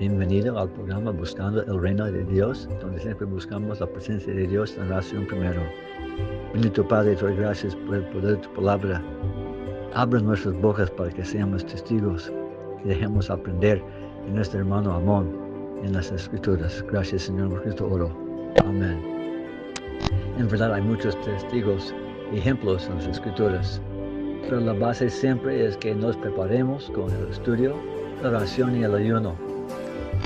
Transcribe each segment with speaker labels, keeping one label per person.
Speaker 1: Bienvenido al programa Buscando el Reino de Dios, donde siempre buscamos la presencia de Dios en la oración primero. Bendito Padre, te doy gracias por el poder de tu palabra. Abre nuestras bocas para que seamos testigos, que dejemos aprender de nuestro hermano Amón en las Escrituras. Gracias, Señor, por Cristo oro. Amén. En verdad hay muchos testigos y ejemplos en las Escrituras, pero la base siempre es que nos preparemos con el estudio, la oración y el ayuno.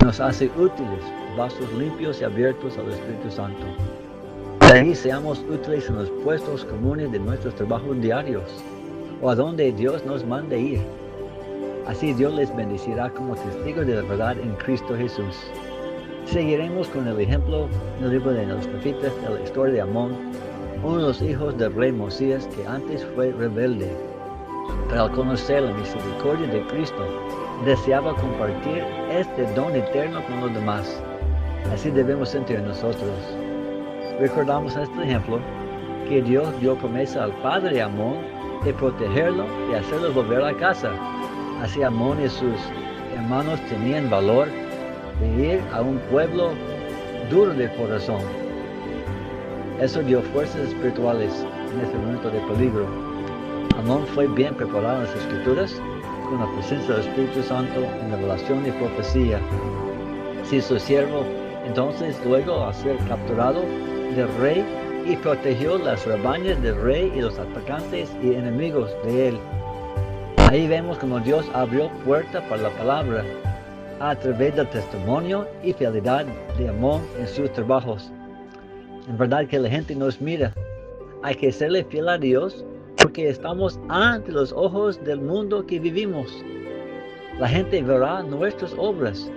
Speaker 1: Nos hace útiles, vasos limpios y abiertos al Espíritu Santo. De ahí seamos útiles en los puestos comunes de nuestros trabajos diarios, o a donde Dios nos mande ir. Así Dios les bendecirá como testigos de la verdad en Cristo Jesús. Seguiremos con el ejemplo en el libro de los profetas de la historia de Amón, uno de los hijos del rey Mosías que antes fue rebelde, pero al conocer la misericordia de Cristo, deseaba compartir este don eterno con los demás. Así debemos sentir nosotros. Recordamos en este ejemplo que Dios dio promesa al padre Amón de protegerlo y hacerlo volver a casa. Así Amón y sus hermanos tenían valor de ir a un pueblo duro de corazón. Eso dio fuerzas espirituales en este momento de peligro. Amón fue bien preparado en las Escrituras, con la presencia del Espíritu Santo en revelación y profecía. Si su siervo, entonces luego a ser capturado del rey y protegió las rebañas del rey y los atacantes y enemigos de él. Ahí vemos como Dios abrió puerta para la palabra a través del testimonio y fidelidad de Amón en sus trabajos. En verdad que la gente nos mira. Hay que serle fiel a Dios porque estamos ante los ojos del mundo que vivimos. La gente verá nuestras obras,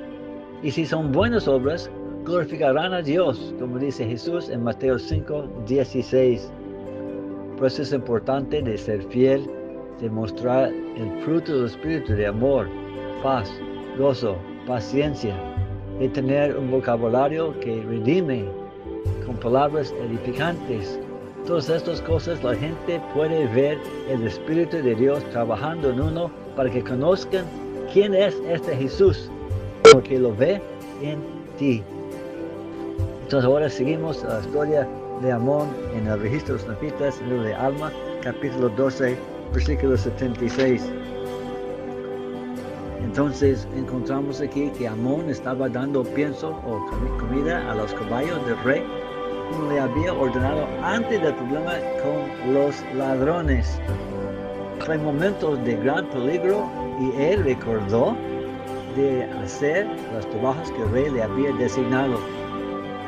Speaker 1: y si son buenas obras, glorificarán a Dios, como dice Jesús en Mateo 5:16. Por eso es importante de ser fiel, de mostrar el fruto del Espíritu de amor, paz, gozo, paciencia, de tener un vocabulario que redime con palabras edificantes. Todas estas cosas la gente puede ver el Espíritu de Dios trabajando en uno para que conozcan quién es este Jesús, porque lo ve en ti. Entonces ahora seguimos la historia de Amón en el registro de los Nefitas, en el libro de Alma, capítulo 12, versículo 76. Entonces encontramos aquí que Amón estaba dando pienso o comida a los caballos del rey, como le había ordenado antes del problema con los ladrones. Fue momentos de gran peligro y él recordó de hacer los trabajos que el rey le había designado.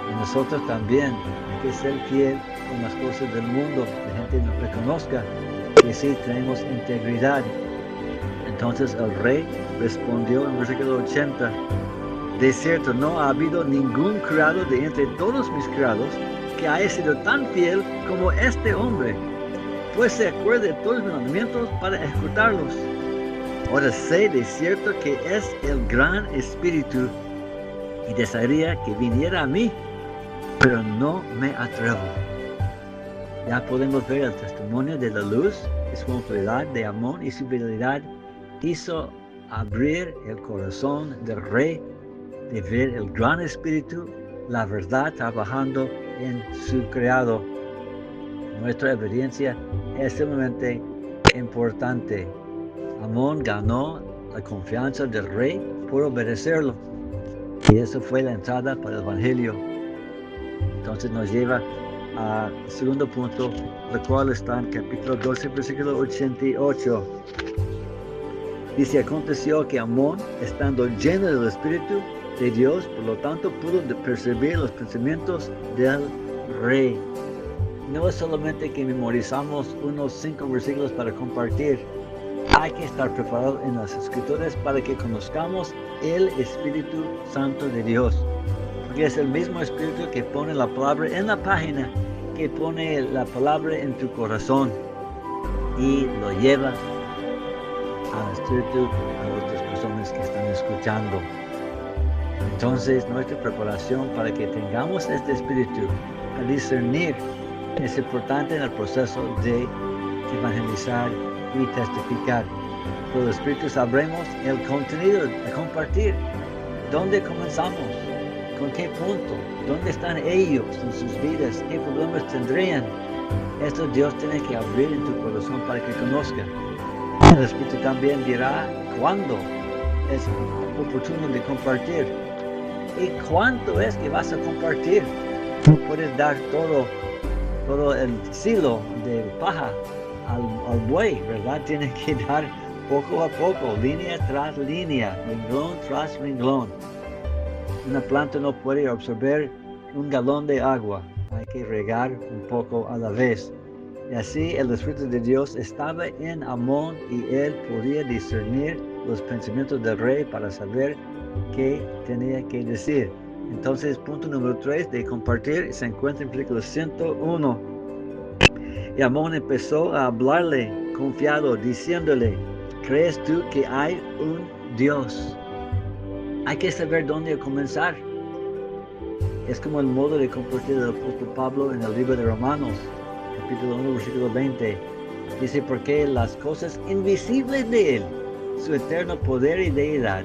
Speaker 1: Y nosotros también hay que ser fiel con las cosas del mundo, que la gente nos reconozca que sí tenemos integridad. Entonces el rey respondió en versículo 80, de cierto, no ha habido ningún criado de entre todos mis criados que haya sido tan fiel como este hombre, pues se acuerda de todos mis mandamientos para ejecutarlos. Ahora sé de cierto que es el gran Espíritu y desearía que viniera a mí, pero no me atrevo. Ya podemos ver el testimonio de la luz y su fidelidad de Amón, y su fidelidad hizo abrir el corazón del rey de ver el gran Espíritu, la verdad trabajando en su criado. Nuestra obediencia es sumamente importante. Amón ganó la confianza del rey por obedecerlo. Y eso fue la entrada para el Evangelio. Entonces nos lleva al segundo punto, el cual está en capítulo 12, versículo 88. Dice, aconteció que Amón, estando lleno del Espíritu de Dios, por lo tanto pudo percibir los pensamientos del rey. No es solamente que memorizamos unos 5 versículos para compartir. Hay que estar preparados en las Escrituras para que conozcamos el Espíritu Santo de Dios. Porque es el mismo Espíritu que pone la palabra en la página, que pone la palabra en tu corazón y lo lleva al Espíritu a otras personas que están escuchando. Entonces, nuestra preparación para que tengamos este Espíritu, para discernir, es importante en el proceso de evangelizar y testificar. Por el Espíritu sabremos el contenido a compartir. ¿Dónde comenzamos? ¿Con qué punto? ¿Dónde están ellos en sus vidas? ¿Qué problemas tendrían? Esto Dios tiene que abrir en tu corazón para que conozca. El Espíritu también dirá cuándo es oportuno de compartir y cuánto es que vas a compartir. Tú puedes dar todo el silo de paja al buey, ¿verdad? Tienes que dar poco a poco, línea tras línea, renglón tras renglón. Una planta no puede absorber un galón de agua, hay que regar un poco a la vez. Y así el Espíritu de Dios estaba en Amón y él podía discernir los pensamientos del rey para saber qué tenía que decir. Entonces, punto número 3 de compartir se encuentra en versículo 101. Y Amón empezó a hablarle confiado, diciéndole, ¿crees tú que hay un Dios? Hay que saber dónde comenzar. Es como el modo de compartir del apóstol Pablo en el libro de Romanos, capítulo 1, versículo 20. Dice, porque las cosas invisibles de Él, su eterno poder y deidad,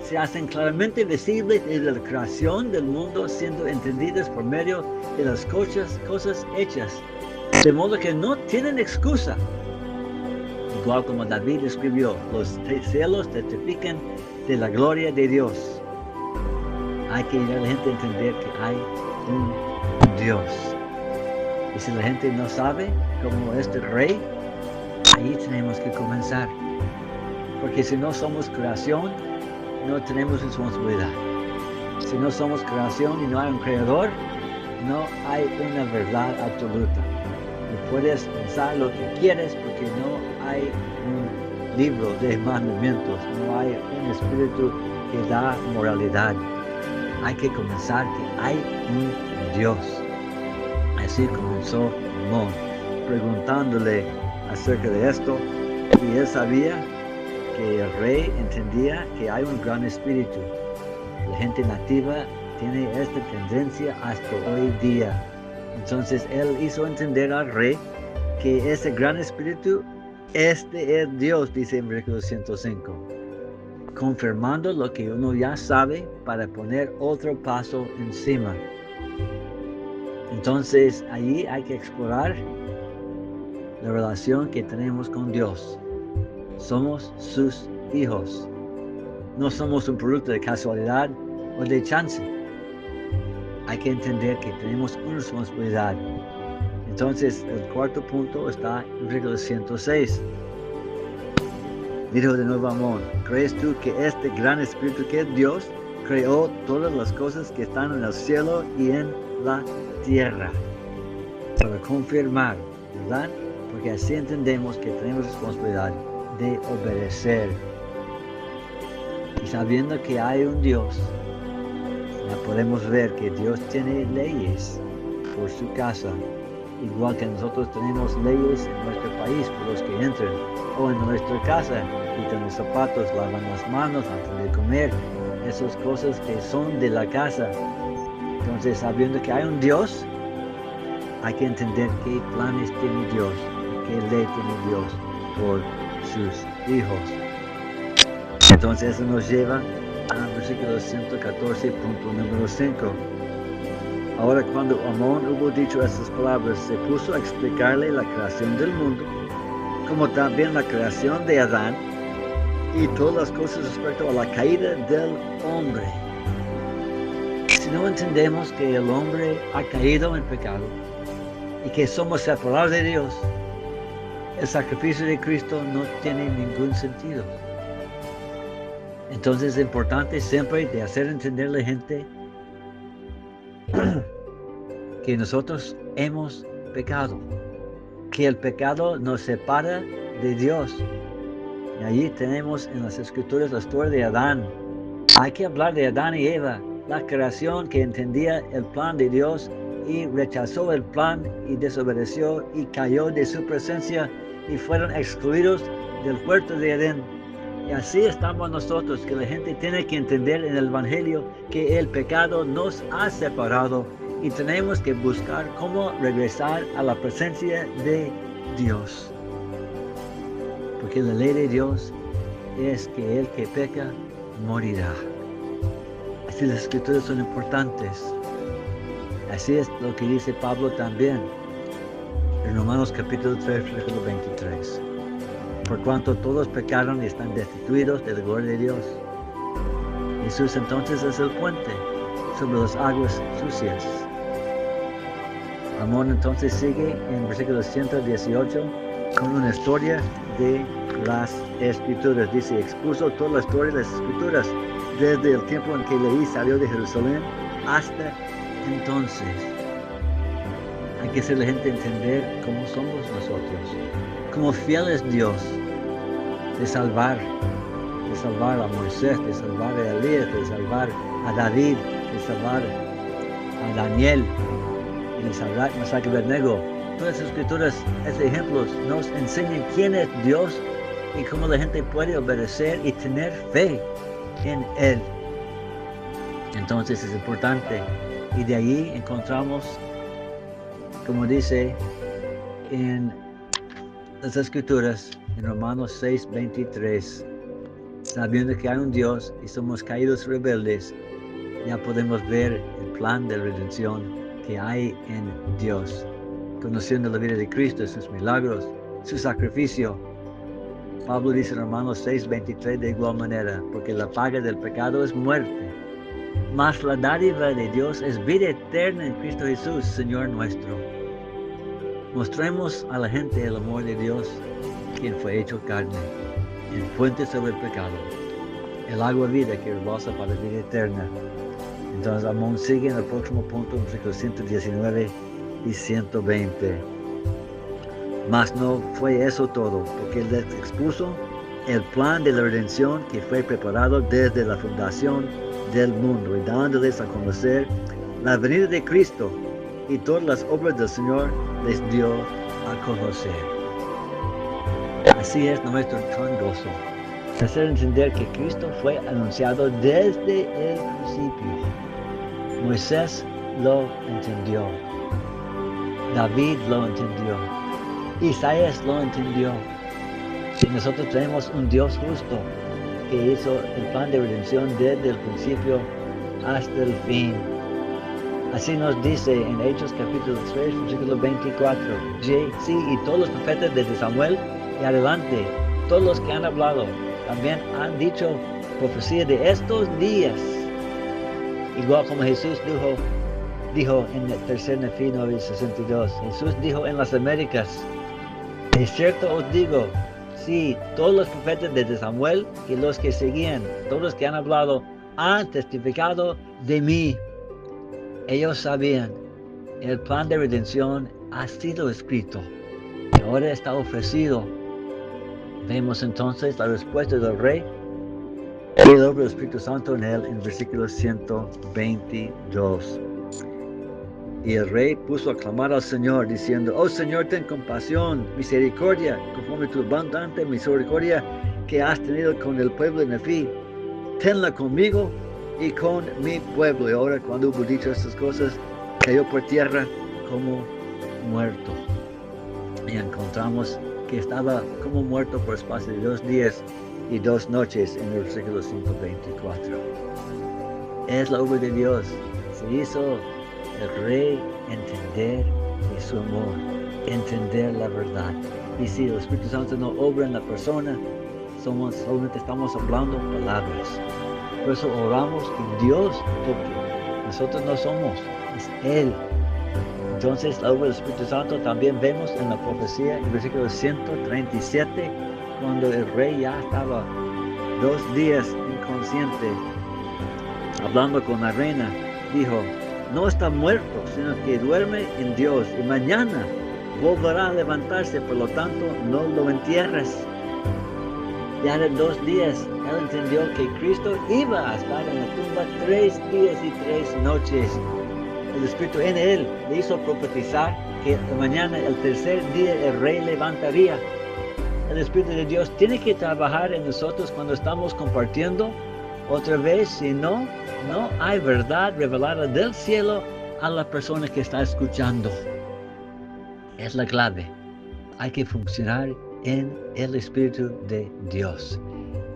Speaker 1: se hacen claramente visibles desde la creación del mundo, siendo entendidas por medio de las cosas hechas, de modo que no tienen excusa. Igual como David escribió, los cielos testifican de la gloria de Dios. Hay que ayudar a la gente a entender que hay un Dios. Y si la gente no sabe, como este rey, ahí tenemos que comenzar. Porque si no somos creación, no tenemos responsabilidad. Si no somos creación y no hay un creador, no hay una verdad absoluta. Y puedes pensar lo que quieres porque no hay un libro de mandamientos, no hay un espíritu que da moralidad. Hay que comenzar que hay un Dios. Así comenzó Amón, preguntándole acerca de esto, y él sabía que el rey entendía que hay un gran espíritu. La gente nativa tiene esta tendencia hasta hoy día. Entonces él hizo entender al rey que ese gran espíritu, este es Dios, dice en versículo 105, confirmando lo que uno ya sabe para poner otro paso encima. Entonces allí hay que explorar la relación que tenemos con Dios. Somos sus hijos. No somos un producto de casualidad o de chance. Hay que entender que tenemos una responsabilidad. Entonces, el cuarto punto está en versículo 106. Dijo de nuevo Amón, ¿crees tú que este gran espíritu que es Dios creó todas las cosas que están en el cielo y en la tierra? Para confirmar, ¿verdad? Porque así entendemos que tenemos responsabilidad de obedecer. Y sabiendo que hay un Dios, ya podemos ver que Dios tiene leyes por su casa, igual que nosotros tenemos leyes en nuestro país por los que entran, o en nuestra casa, quitan los zapatos, lavan las manos antes de comer, esas cosas que son de la casa. Entonces, sabiendo que hay un Dios, hay que entender qué planes tiene Dios, qué ley tiene Dios por sus hijos. Entonces eso nos lleva al versículo 114, punto número 5. Ahora cuando Amón hubo dicho estas palabras, se puso a explicarle la creación del mundo, como también la creación de Adán, y todas las cosas respecto a la caída del hombre. Si no entendemos que el hombre ha caído en pecado, y que somos separados de Dios, el sacrificio de Cristo no tiene ningún sentido. Entonces es importante siempre de hacer entender a la gente que nosotros hemos pecado, que el pecado nos separa de Dios. Y allí tenemos en las Escrituras la historia de Adán. Hay que hablar de Adán y Eva, la creación que entendía el plan de Dios y rechazó el plan y desobedeció y cayó de su presencia y fueron excluidos del huerto de Edén. Y así estamos nosotros, que la gente tiene que entender en el Evangelio que el pecado nos ha separado y tenemos que buscar cómo regresar a la presencia de Dios. Porque la ley de Dios es que el que peca morirá. Si las escrituras son importantes, así es lo que dice Pablo también en Romanos capítulo 3, versículo 23. Por cuanto todos pecaron y están destituidos de la gloria de Dios. Jesús entonces es el puente sobre las aguas sucias. Amón entonces sigue en versículo 118 con una historia de las Escrituras. Dice, expuso toda la historia de las Escrituras desde el tiempo en que Leví salió de Jerusalén hasta entonces. Hay que hacer a la gente entender cómo somos nosotros, cómo fiel es Dios de salvar a Moisés, de salvar a Elías, de salvar a David, de salvar a Daniel y de salvar a Mesac y Abednego. Todas las escrituras, esos ejemplos, nos enseñan quién es Dios y cómo la gente puede obedecer y tener fe en Él. Entonces es importante. Y de allí encontramos, como dice en las Escrituras, en Romanos 6:23, sabiendo que hay un Dios y somos caídos rebeldes, ya podemos ver el plan de redención que hay en Dios. Conociendo la vida de Cristo, sus milagros, su sacrificio. Pablo dice en Romanos 6:23 de igual manera, porque la paga del pecado es muerte, mas la dádiva de Dios es vida eterna en Cristo Jesús, Señor nuestro. Mostremos a la gente el amor de Dios, quien fue hecho carne, el puente sobre el pecado, el agua vida que rebosa para la vida eterna. Entonces Amón sigue en el próximo punto, en versículos 119 y 120. Mas no fue eso todo, porque Él les expuso el plan de la redención que fue preparado desde la fundación del mundo, y dándoles a conocer la venida de Cristo y todas las obras del Señor les dio a conocer. Así es nuestro gran gozo, hacer entender que Cristo fue anunciado desde el principio. Moisés lo entendió, David lo entendió, Isaías lo entendió. Y nosotros tenemos un Dios justo que hizo el plan de redención desde el principio hasta el fin. Así nos dice en Hechos capítulo 3, versículo 24. Sí, y todos los profetas desde Samuel y adelante, todos los que han hablado, también han dicho profecía de estos días. Igual como Jesús dijo en el tercer Nefi 9:62. Jesús dijo en las Américas, es cierto os digo, sí, todos los profetas desde Samuel y los que seguían, todos los que han hablado, han testificado de mí. Ellos sabían, el plan de redención ha sido escrito y ahora está ofrecido. Vemos entonces la respuesta del rey y el obra del Espíritu Santo en él en versículo 122. Y el rey puso a clamar al Señor, diciendo, oh Señor, ten compasión, misericordia, conforme tu abundante misericordia que has tenido con el pueblo de Nefi. Tenla conmigo y con mi pueblo. Y ahora, cuando hubo dicho estas cosas, cayó por tierra como muerto. Y encontramos que estaba como muerto por espacio de 2 días y 2 noches en el versículo 124. Es la obra de Dios. Se hizo el rey entender de su amor, entender la verdad. Y si el Espíritu Santo no obra en la persona, solamente estamos hablando palabras. Por eso oramos que Dios toque. Nosotros no somos, es Él. Entonces la obra del Espíritu Santo también vemos en la profecía, en el versículo 137, cuando el rey ya estaba 2 días inconsciente, hablando con la reina, dijo, no está muerto, sino que duerme en Dios, y mañana volverá a levantarse, por lo tanto, no lo entierres. Ya de 2 días, él entendió que Cristo iba a estar en la tumba 3 días y 3 noches. El Espíritu en él le hizo profetizar que mañana, el tercer día, el rey levantaría. El Espíritu de Dios tiene que trabajar en nosotros cuando estamos compartiendo. Otra vez, si no hay verdad revelada del cielo a la persona que está escuchando. Es la clave. Hay que funcionar en el Espíritu de Dios.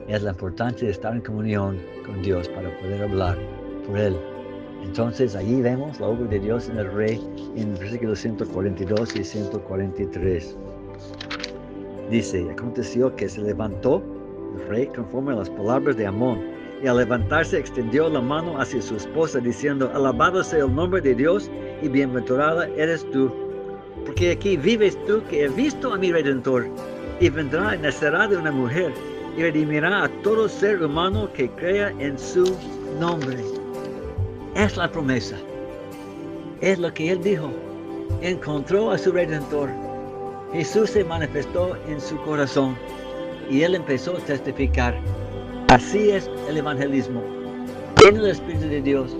Speaker 1: Es la importancia de estar en comunión con Dios para poder hablar por él. Entonces allí vemos la obra de Dios en el rey en versículos 142 y 143. Dice, aconteció que se levantó el rey conforme a las palabras de Amón, y al levantarse extendió la mano hacia su esposa, diciendo, alabado sea el nombre de Dios, y bienaventurada eres tú, porque aquí vives tú, que he visto a mi Redentor, y vendrá y nacerá de una mujer, y redimirá a todo ser humano que crea en su nombre. Es la promesa, es lo que él dijo. Encontró a su Redentor. Jesús se manifestó en su corazón y él empezó a testificar. Así es el evangelismo, en el Espíritu de Dios,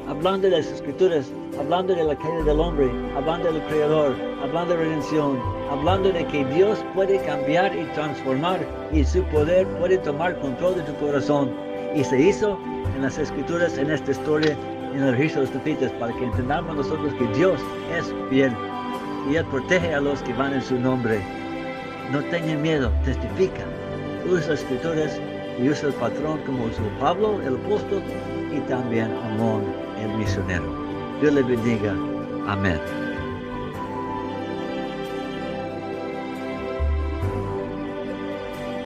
Speaker 1: hablando de las Escrituras, hablando de la caída del hombre, hablando del Creador, hablando de redención, hablando de que Dios puede cambiar y transformar y su poder puede tomar control de tu corazón. Y se hizo en las Escrituras, en esta historia, en el registro de los profetas, para que entendamos nosotros que Dios es fiel y Él protege a los que van en su nombre. No tengan miedo, testifica, usa las Escrituras y usa el patrón como usó Pablo, el apóstol, y también Amón, el misionero. Dios le bendiga. Amén.